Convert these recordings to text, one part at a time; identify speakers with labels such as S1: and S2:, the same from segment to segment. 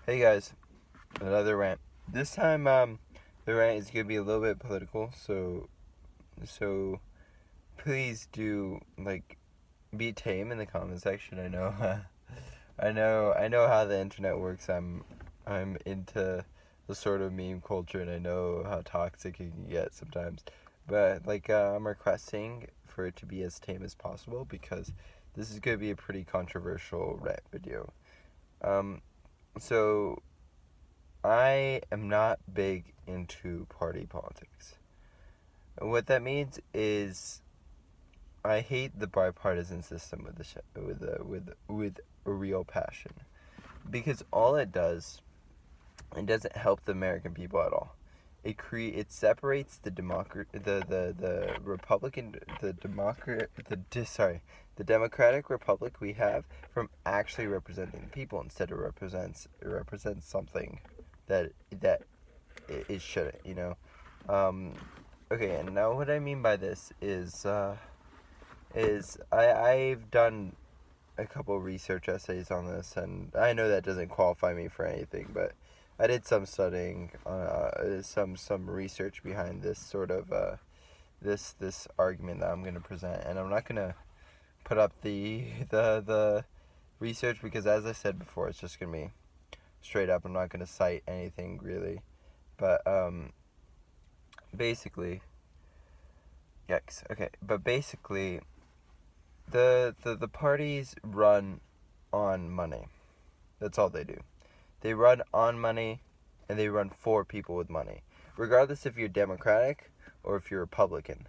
S1: Hey guys, another rant. This time, the rant is gonna be a little bit political, so please do be tame in the comment section. I know, I know how the internet works. I'm into the sort of meme culture, and I know how toxic it can get sometimes. But I'm requesting for it to be as tame as possible because this is gonna be a pretty controversial rant video. Um, so I am not big into party politics. What that means is I hate the bipartisan system with a real passion, because all it does, it doesn't help the American people at all. It separates the the Democratic Republic we have from actually representing the people. Instead, it represents something that it shouldn't, Okay, and now what I mean by this is I've done a couple research essays on this, and I know that doesn't qualify me for anything, but I did some studying, some research behind this sort of this argument that I'm gonna present, and I'm not gonna put up the research because, as I said before, it's just gonna be straight up. I'm not gonna cite anything really, but basically, yikes. Okay, but basically, the parties run on money. That's all they do. They run on money, and they run for people with money, regardless if you're Democratic or if you're Republican,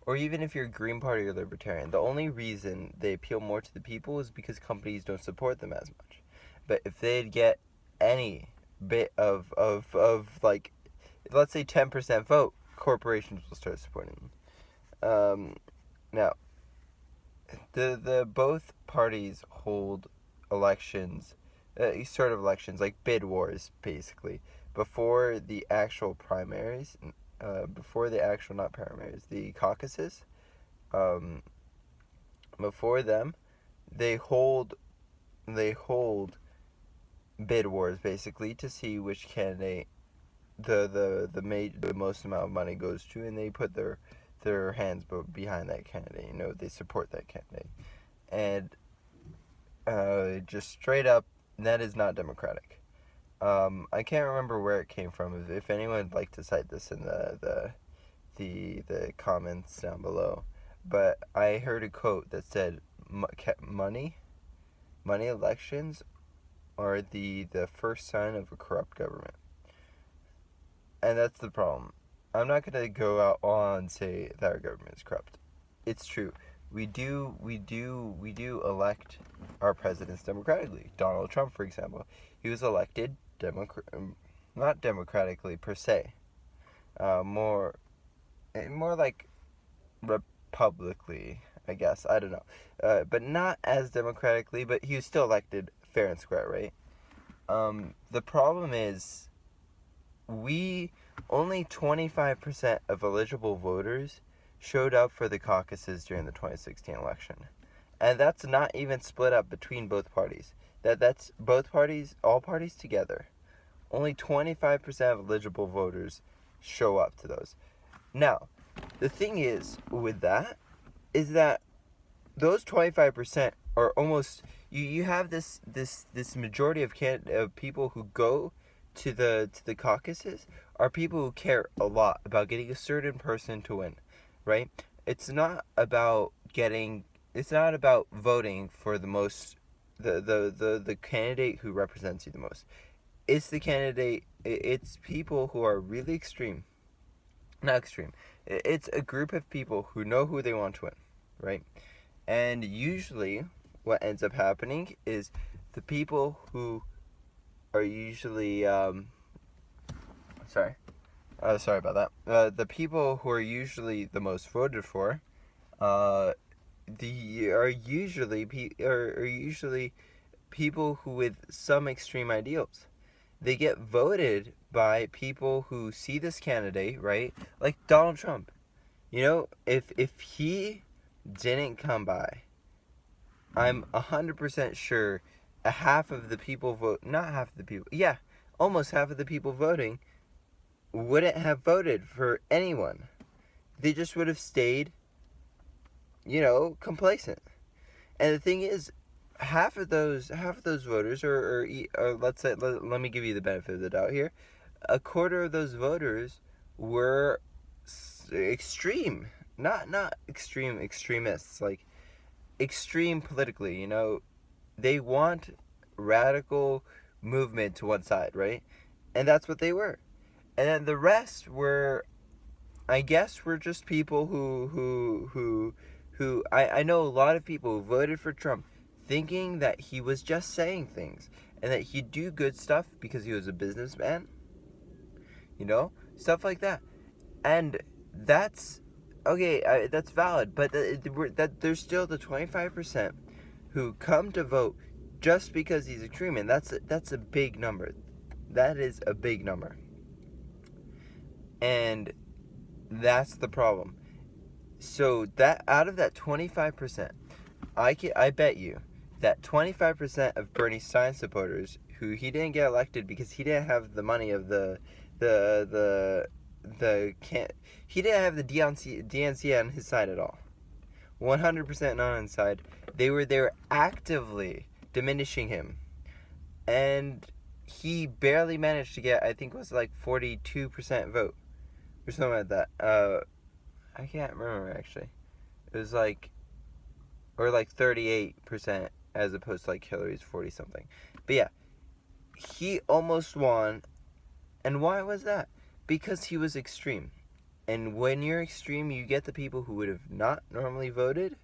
S1: or even if you're Green Party or Libertarian. The only reason they appeal more to the people is because companies don't support them as much. But if they'd get any bit of let's say 10% vote, corporations will start supporting them. Now, the both parties hold elections, sort of elections, like bid wars, basically, before the actual primaries, not primaries, the caucuses. Before them, they hold bid wars, basically, to see which candidate the most amount of money goes to, and they put their hands behind that candidate. They support that candidate, and just straight up, that is not democratic. I can't remember where it came from. If anyone would like to cite this in the comments down below, but I heard a quote that said, money elections are the first sign of a corrupt government. And that's the problem. I'm not going to go out on and say that our government is corrupt. It's true. We do elect our presidents democratically. Donald Trump, for example, he was elected not democratically per se, more like republicly, I guess. I don't know, but not as democratically. But he was still elected fair and square, right? The problem is, only 25% of eligible voters showed up for the caucuses during the 2016 election. And that's not even split up between both parties. That's both parties, all parties together. Only 25% of eligible voters show up to those. Now, the thing is with that is that those 25% are almost, you have this majority of people who go to the caucuses are people who care a lot about getting a certain person to win, right? It's not about voting for the most the candidate who represents you the most. It's people who are really extreme. Not extreme. It's a group of people who know who they want to win, right? And usually what ends up happening is the people who are usually sorry about that. The people who are usually the most voted for are usually people who with some extreme ideals. They get voted by people who see this candidate, right? Like Donald Trump. If he didn't come by, I'm 100% sure half of the people vote, not half of the people, yeah, almost half of the people voting wouldn't have voted for anyone. They just would have stayed, complacent. And the thing is, half of those voters, or let's say, let me give you the benefit of the doubt here, a quarter of those voters were extreme, not extremists, like extreme politically. They want radical movement to one side, right? And that's what they were. And then the rest were, I guess, were just people who I know a lot of people who voted for Trump thinking that he was just saying things and that he'd do good stuff because he was a businessman, stuff like that. And that's okay, that's valid, but there's still the 25% who come to vote just because he's extreme, and that's a big number. That is a big number. And that's the problem. So that out of that 25%, I bet you that 25% of Bernie Stein supporters who he didn't get elected because he didn't have the money of he didn't have the DNC on his side at all. 100% not on his side. They were actively diminishing him, and he barely managed to get, I think it was like 42% vote or something like that. I can't remember actually. It was like, or like 38% as opposed to like Hillary's 40 something. But yeah, he almost won. And why was that? Because he was extreme. And when you're extreme, you get the people who would have not normally voted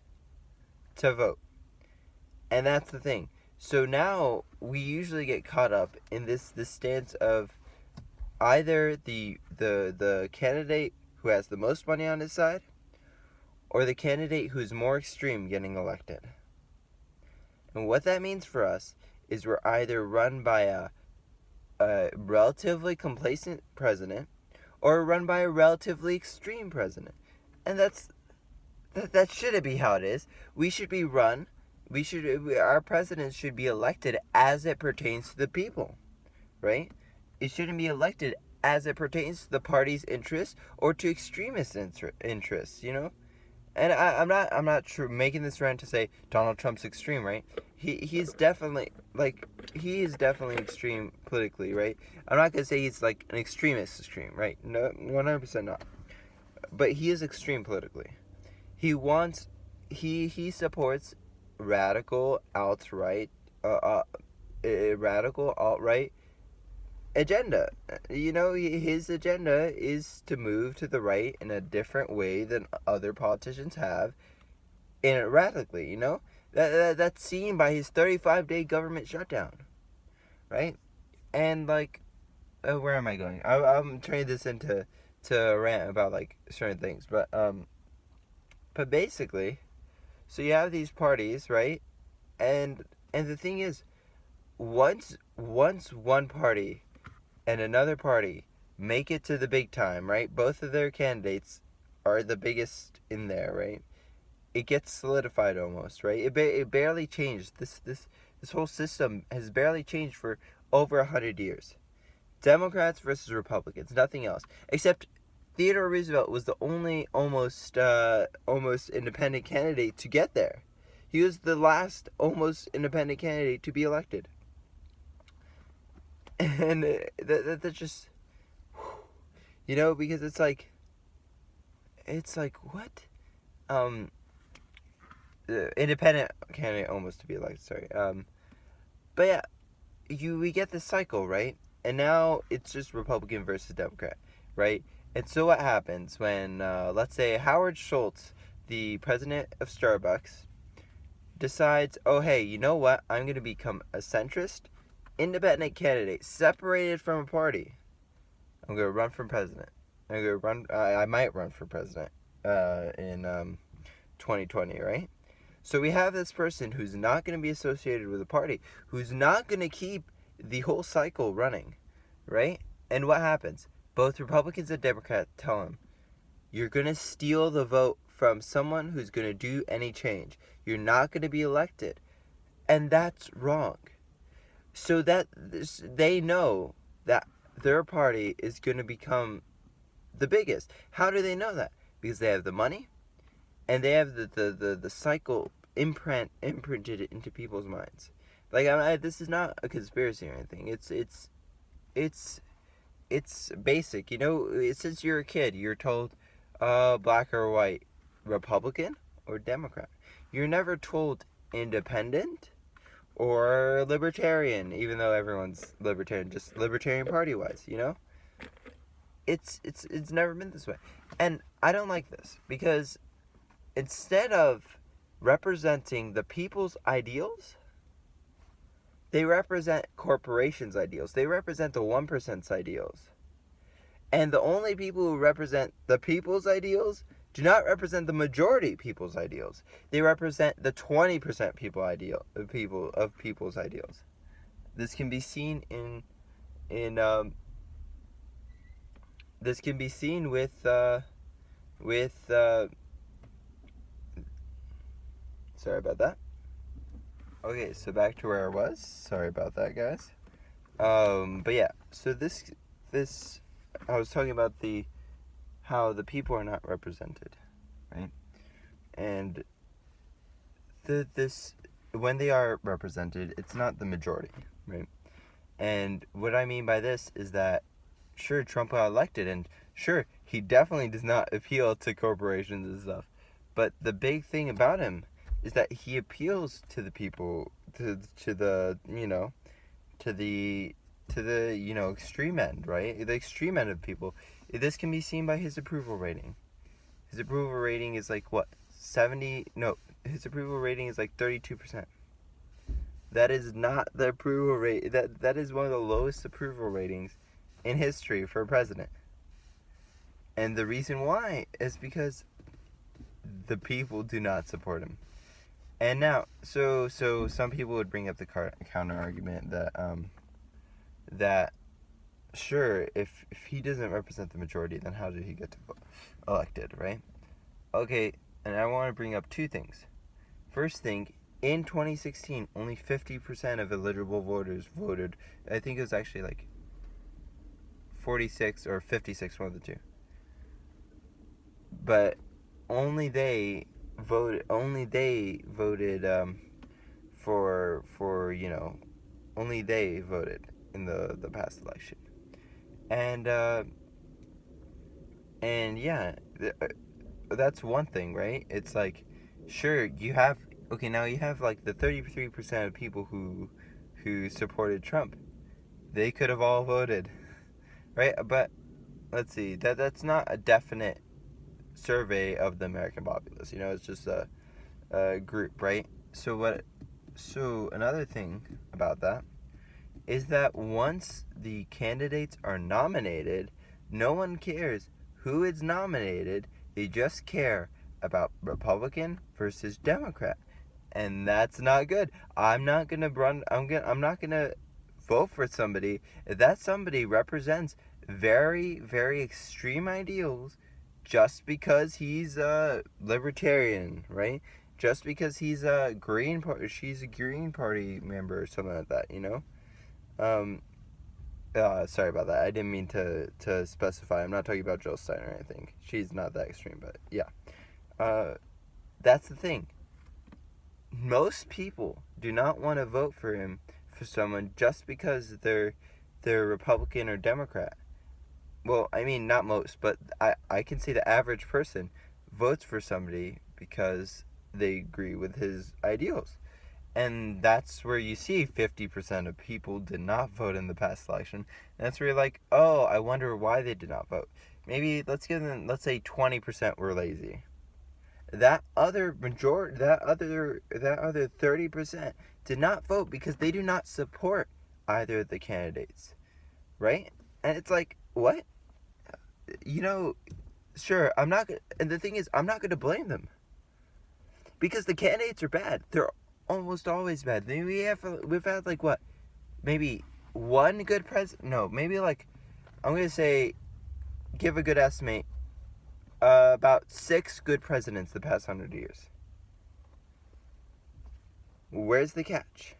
S1: to vote. And that's the thing. So now we usually get caught up in this stance of either the candidate who has the most money on his side, or the candidate who's more extreme getting elected. And what that means for us is we're either run by a relatively complacent president, or run by a relatively extreme president. And that shouldn't be how it is. We should be run. Our presidents should be elected as it pertains to the people, right? It shouldn't be elected as it pertains to the party's interests or to extremist interests, And I'm not making this rant to say Donald Trump's extreme, right? He is definitely extreme politically, right? I'm not gonna say he's like an extreme, right? No, 100% not. But he is extreme politically. He supports radical alt-right agenda. His agenda is to move to the right in a different way than other politicians have, and radically, that's seen by his 35-day government shutdown, right? And like, where am I going? I'm turning this into a rant about like certain things, but basically, so you have these parties, right? And the thing is, once one party and another party make it to the big time, right? Both of their candidates are the biggest in there, right? It gets solidified almost, right? It barely changed. This whole system has barely changed for over 100 years. Democrats versus Republicans, nothing else. Except Theodore Roosevelt was the only almost independent candidate to get there. He was the last almost independent candidate to be elected. And that just, because it's like what? Independent candidate almost to be elected, sorry. But yeah, we get this cycle, right? And now it's just Republican versus Democrat, right? And so what happens when, let's say, Howard Schultz, the president of Starbucks, decides, oh, hey, you know what? I'm going to become a centrist, independent candidate, separated from a party. I'm going to run for president. I might run for president in 2020, right? So we have this person who's not going to be associated with a party, who's not going to keep the whole cycle running, right? And what happens? Both Republicans and Democrats tell him, you're going to steal the vote from someone who's going to do any change. You're not going to be elected. And that's wrong. so that they know that their party is going to become the biggest. How do they know that? Because they have the money, and they have the cycle imprinted into people's minds. Like, this is not a conspiracy or anything. It's basic. You know, since you're a kid, you're told, black or white, Republican or Democrat. You're never told independent or libertarian, even though everyone's libertarian, just libertarian party wise. You know, it's never been this way, and I don't like this because instead of representing the people's ideals, they represent corporations' ideals. They represent the 1%'s ideals. And the only people who represent the people's ideals do not represent the majority people's ideals. They represent the 20% people's ideals. This can be seen with sorry about that. Okay, so back to where I was. Sorry about that, guys. But yeah, so this I was talking about how the people are not represented, right? And when they are represented, it's not the majority, right? And what I mean by this is that, sure, Trump got elected, and sure, he definitely does not appeal to corporations and stuff. But the big thing about him is that he appeals to the people, to the extreme end, right? The extreme end of people. This can be seen by his approval rating. His approval rating is like what? 70? No, his approval rating is like 32%. That is not the approval rate. That is one of the lowest approval ratings in history for a president. And the reason why is because the people do not support him. And now, so some people would bring up the counter argument that sure, if he doesn't represent the majority, then how did he get to elected, right? Okay, and I want to bring up two things. First thing, in 2016, only 50% of eligible voters voted. I think it was actually like 46 or 56, one of the two. But only they voted for only they voted in the past election. And yeah, that's one thing, right? It's like, sure, you have like the 33% of people who supported Trump. They could have all voted, right? But let's see, that's not a definite survey of the American populace. It's just a group, right? So another thing about that is that once the candidates are nominated, no one cares who is nominated. They just care about Republican versus Democrat, and that's not good. I'm not gonna vote for somebody if that somebody represents very, very extreme ideals just because he's a libertarian, right? Just because he's she's a Green Party member or something like that, Sorry about that. I didn't mean to specify. I'm not talking about Jill Stein or anything. She's not that extreme, but yeah. That's the thing. Most people do not want to vote for someone just because they're Republican or Democrat. Well, I mean, not most, but I can say the average person votes for somebody because they agree with his ideals. And that's where you see 50% of people did not vote in the past election. And that's where you're like, oh, I wonder why they did not vote. Maybe let's say 20% were lazy. That other 30% did not vote because they do not support either of the candidates, right? And it's like, what? Sure, I'm not. And the thing is, I'm not going to blame them because the candidates are bad. They're almost always bad. We've had like what? Maybe one good president? No, maybe like, I'm going to say, give a good estimate, about 6 good presidents the past 100 years. Where's the catch?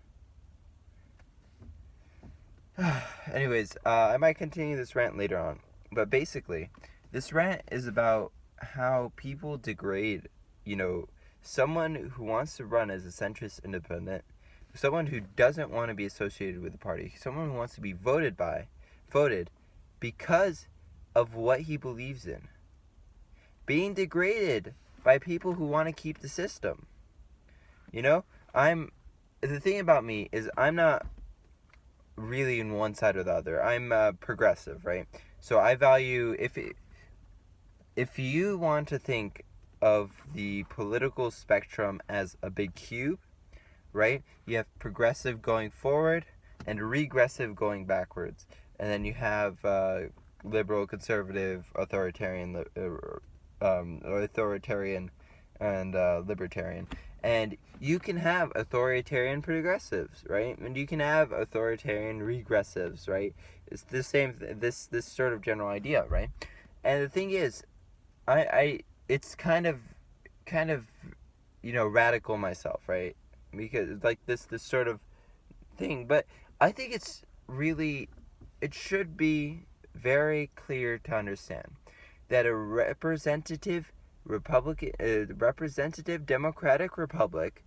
S1: Anyways, I might continue this rant later on. But basically, this rant is about how people degrade, you know, someone who wants to run as a centrist independent, someone who doesn't want to be associated with the party, someone who wants to be voted because of what he believes in. Being degraded by people who want to keep the system. You know, the thing about me is I'm not really in one side or the other. I'm progressive, right? So I value, if you want to think of the political spectrum as a big cube, right? You have progressive going forward and regressive going backwards. And then you have liberal, conservative, authoritarian, and libertarian. And you can have authoritarian progressives, right? And you can have authoritarian regressives, right? It's the same, this sort of general idea, right? And the thing is, it's kind of, radical myself, right? Because like this sort of thing, but I think it should be very clear to understand that a representative democratic republic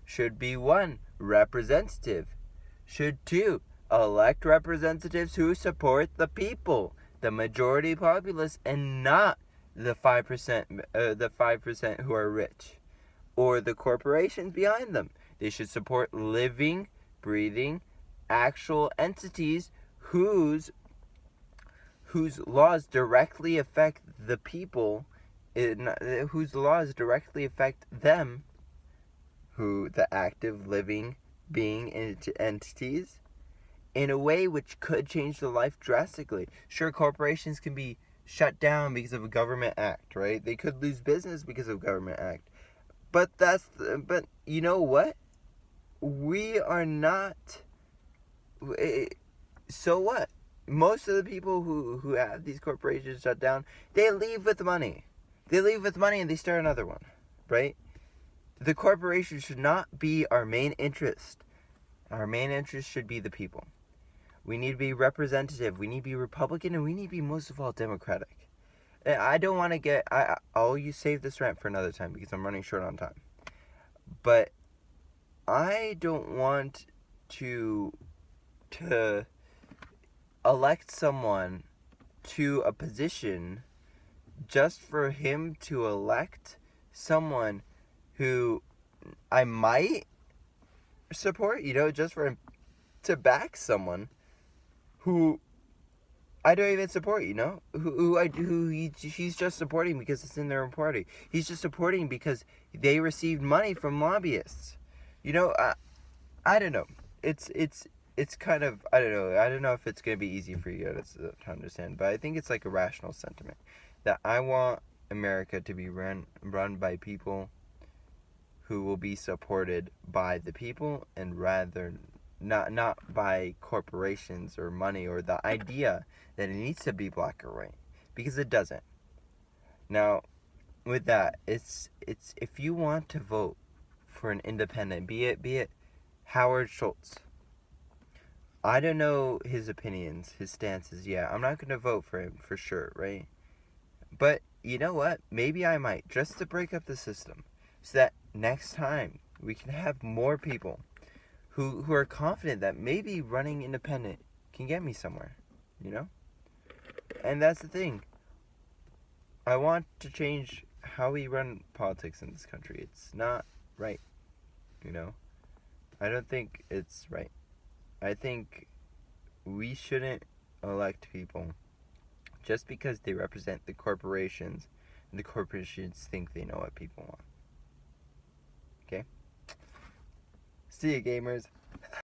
S1: should be, one, representative, should, two, elect representatives who support the people, the majority populace, and not the 5% who are rich or the corporations behind them. They should support living, breathing, actual entities whose laws directly affect the people, whose laws directly affect them, the active living being entities, in a way which could change their life drastically. Sure, corporations can be shut down because of a government act, right? They could lose business because of a government act. But you know what? We are not. So what? Most of the people who have these corporations shut down, they leave with money. They leave with money and they start another one, right? The corporation should not be our main interest. Our main interest should be the people. We need to be representative. We need to be Republican, and we need to be, most of all, Democratic. I don't want to get... I'll save this rant for another time because I'm running short on time. But I don't want to elect someone to a position just for him to elect someone who I might support, just for him to back someone who I don't even support, he's just supporting because it's in their own party. He's just supporting because they received money from lobbyists. I don't know. It's kind of, I don't know. I don't know if it's going to be easy for you to understand, but I think it's like a rational sentiment that I want America to be run by people who will be supported by the people, and rather not by corporations or money or the idea that it needs to be black or white, because it doesn't. Now, with that, it's if you want to vote for an independent, be it Howard Schultz. I don't know his opinions, his stances. Yeah, I'm not going to vote for him for sure, right? But you know what? Maybe I might, just to break up the system, so that next time we can have more people who are confident that maybe running independent can get me somewhere, And that's the thing. I want to change how we run politics in this country. It's not right, I don't think it's right. I think we shouldn't elect people just because they represent the corporations, and the corporations think they know what people want. Okay? See ya, gamers.